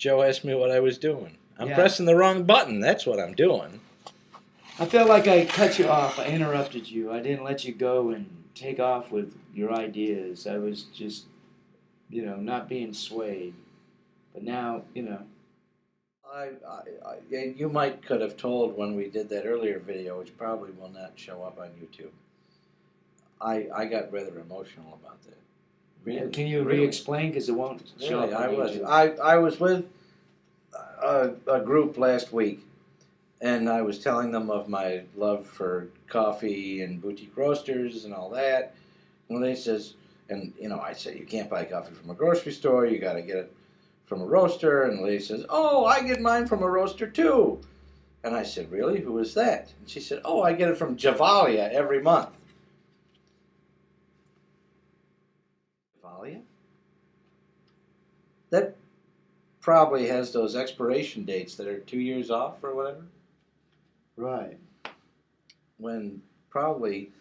Joe asked me what I was doing. I'm Yeah. pressing the wrong button. That's what I'm doing. I felt like I cut you off. I interrupted you. I didn't let you go and take off with your ideas. I was just, not being swayed. But now, You might could have told when we did that earlier video, which probably will not show up on YouTube. I got rather emotional about that. Really? Can you Really? re-explain? Because it won't show Really, up on I was. YouTube. I was with a group last week, and I was telling them of my love for coffee and boutique roasters and all that. And they says, and I say you can't buy coffee from a grocery store. You got to get it from a roaster. And the lady says, "Oh, I get mine from a roaster too." And I said, "Really? Who is that?" And she said, "Oh, I get it from Javalia every month." Javalia? That probably has those expiration dates that are 2 years off or whatever. Right. When probably,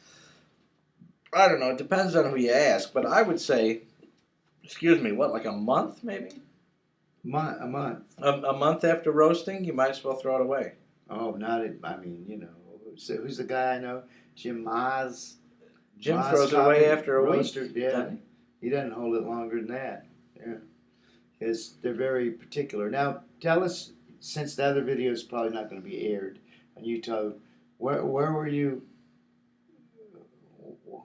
I don't know, it depends on who you ask, but I would say, like a month maybe? A month. A month after roasting, you might as well throw it away. Oh, not it. I mean, So who's the guy I know? Jim Mize. Jim Mize throws it away coffee after a roaster, week. Yeah. doesn't He doesn't hold it longer than that. Yeah. Because they're very particular. Now, tell us, since the other video is probably not going to be aired on YouTube, where were you?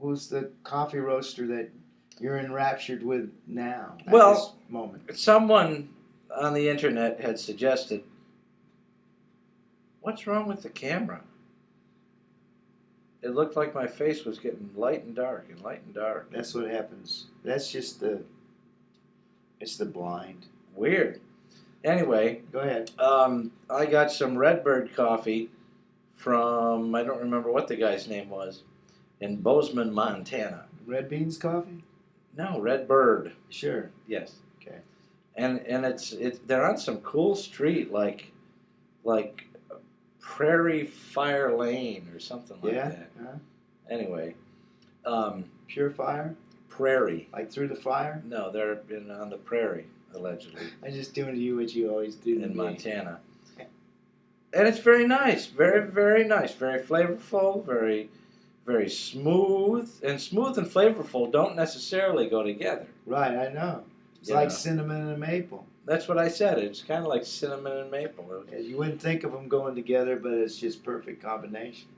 Who's the coffee roaster that you're enraptured with now at this moment? Someone on the internet had suggested, what's wrong with the camera? It looked like my face was getting light and dark and light and dark. That's what happens. That's just it's the blind. Weird. Anyway, Go ahead. I got some Redbird coffee from, I don't remember what the guy's name was, in Bozeman, Montana. Red Beans coffee? No, Redbird. Sure. Yes. Okay. And they're on some cool street like Prairie Fire Lane or something like that. Yeah. Anyway, Pure fire? Prairie. Like through the fire? No, they're on the prairie allegedly I'm just doing to you what you always do to in me. Montana. And it's very nice, very, very nice, very flavorful, very, very smooth. And smooth and flavorful don't necessarily go together. Right, I know. It's like cinnamon and maple. That's what I said. It's kind of like cinnamon and maple. Yeah, you wouldn't think of them going together, but it's just perfect combination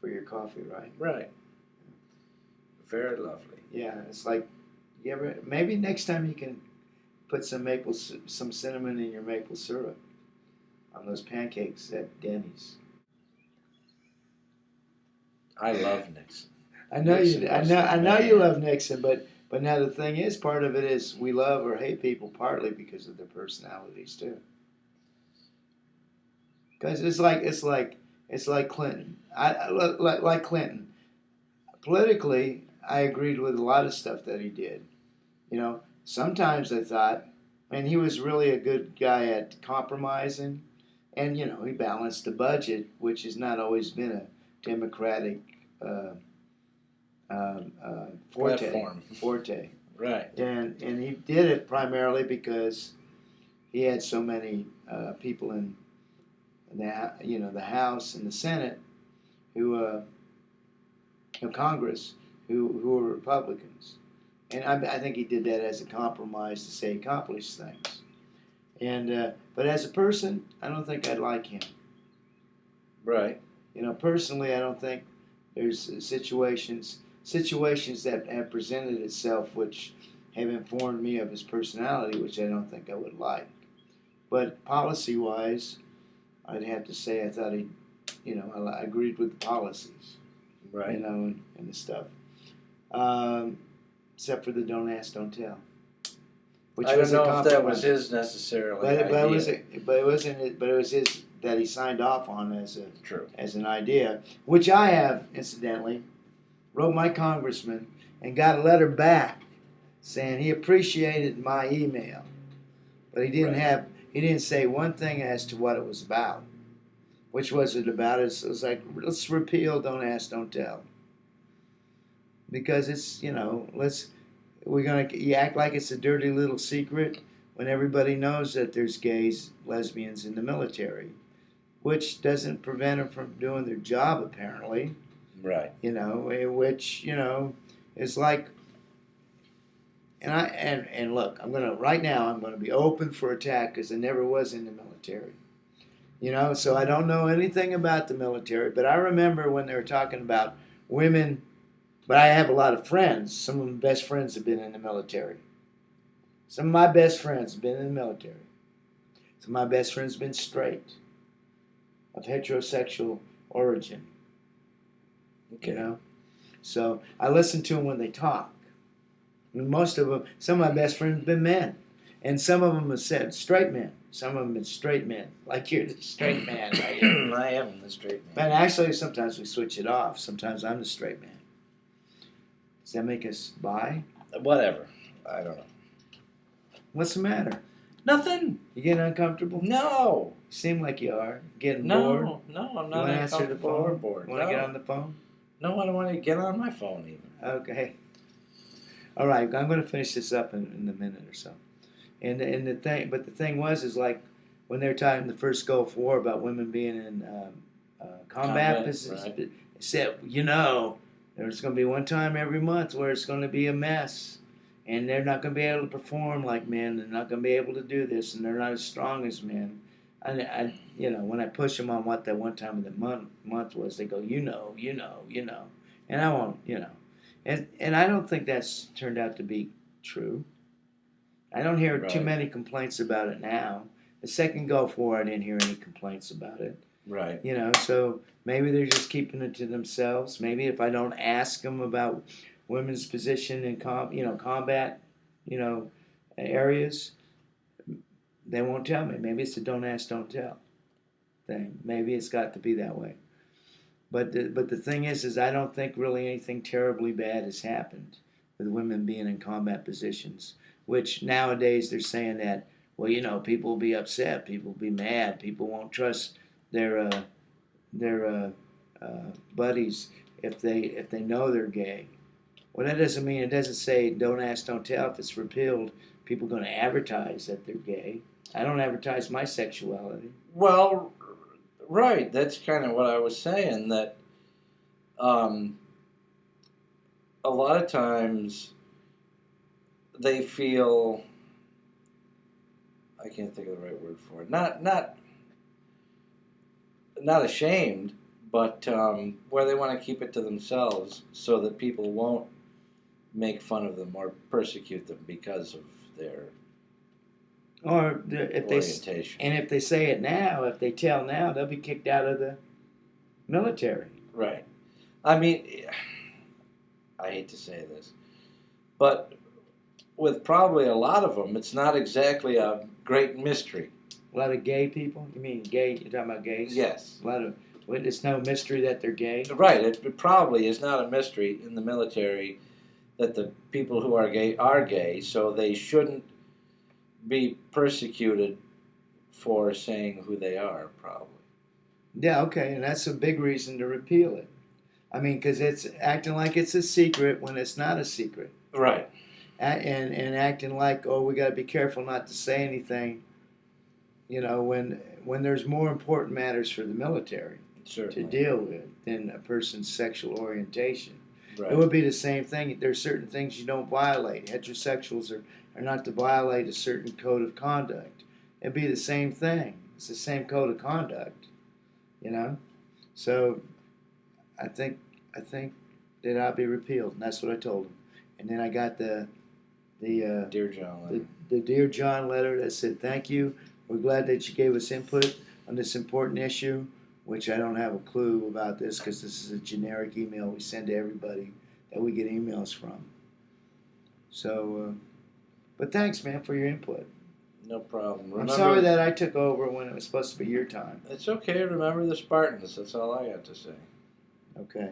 for your coffee, right? Right. Very lovely. Yeah, it's like maybe next time you can put some cinnamon in your maple syrup on those pancakes at Denny's. I love Nixon. I know Nixon you. was I know the you man. love Nixon, but now the thing is, part of it is we love or hate people partly because of their personalities too. Because it's like Clinton. Like Clinton. Politically, I agreed with a lot of stuff that he did. Sometimes I thought, man, he was really a good guy at compromising, and he balanced the budget, which has not always been a Democratic forte. Right. And he did it primarily because he had so many people in the House and the Senate who Congress who were Republicans, and I think he did that as a compromise to say accomplish things. And but as a person, I don't think I'd like him. Right. Personally, I don't think there's situations that have presented itself which have informed me of his personality, which I don't think I would like. But policy-wise, I'd have to say I thought I agreed with the policies, Right. and the stuff. Except for the don't ask, don't tell. Which I was don't a know if that compromise. was his necessarily. But it idea. was his that he signed off on True. as an idea, which I have incidentally wrote my congressman and got a letter back saying he appreciated my email, but he didn't say one thing as to what it was about. Which was it about? It was like, let's repeal don't ask, don't tell. Because it's you act like it's a dirty little secret, when everybody knows that there's gays, lesbians in the military, which doesn't prevent them from doing their job apparently. Right. Which is like, and look, right now I'm gonna be open for attack because I never was in the military. So I don't know anything about the military, but I remember when they were talking about women. But I have a lot of friends. Some of my best friends have been in the military. Some of my best friends have been in the military. Some of my best friends have been straight, of heterosexual origin. Okay. So I listen to them when they talk. And most of them, some of my best friends have been men. And some of them have said straight men. Some of them have been straight men. Like you're the straight man, right? I am the straight man. And actually, sometimes we switch it off. Sometimes I'm the straight man. Does that make us bi? Whatever. I don't know. What's the matter? Nothing. You getting uncomfortable? No. You seem like you are. Getting bored? No, I'm You not want to answer the uncomfortable or phone? bored. Want to get on the phone? No, I don't want to get on my phone even. Okay. All right, I'm going to finish this up in a minute or so. And the thing is like when they were talking the first Gulf War about women being in combat positions, right. it said, there's going to be one time every month where it's going to be a mess. And they're not going to be able to perform like men. They're not going to be able to do this, and they're not as strong as men. When I push them on what that one time of the month was, they go, and I won't, and I don't think that's turned out to be true. I don't hear too many complaints about it now. The second Gulf War, I didn't hear any complaints about it. Right. So maybe they're just keeping it to themselves. Maybe if I don't ask them about women's position in combat, areas, they won't tell me. Maybe it's a don't ask, don't tell thing. Maybe it's got to be that way. But the thing is I don't think really anything terribly bad has happened with women being in combat positions. Which nowadays they're saying that, well, people will be upset, people will be mad, people won't trust their buddies if they know they're gay. Well, that doesn't mean, it doesn't say don't ask, don't tell. If it's repealed, people are going to advertise that they're gay. I don't advertise my sexuality. Well, right. That's kind of what I was saying, that a lot of times they feel, I can't think of the right word for it, not ashamed, but where they want to keep it to themselves so that people won't make fun of them or persecute them because of their orientation. And if they say it now, if they tell now, they'll be kicked out of the military. Right. I mean, I hate to say this, but with probably a lot of them, it's not exactly a great mystery. A lot of gay people? You mean gay? You're talking about gays? Yes. It's no mystery that they're gay? Right. It probably is not a mystery in the military that the people who are gay, so they shouldn't be persecuted for saying who they are, probably. Yeah, okay, and that's a big reason to repeal it. I mean, because it's acting like it's a secret when it's not a secret. Right. And acting like, we got to be careful not to say anything, when there's more important matters for the military Certainly. to deal with than a person's sexual orientation. Right. It would be the same thing. There's certain things you don't violate. Heterosexuals are not to violate a certain code of conduct. It'd be the same thing. It's the same code of conduct, So I think that I'll be repealed, and that's what I told him. And then I got the Dear John letter. The Dear John letter that said, thank you. We're glad that you gave us input on this important issue, which I don't have a clue about this because this is a generic email we send to everybody that we get emails from. So, but thanks, man, for your input. No problem. I'm sorry that I took over when it was supposed to be your time. It's okay. Remember the Spartans. That's all I got to say. Okay.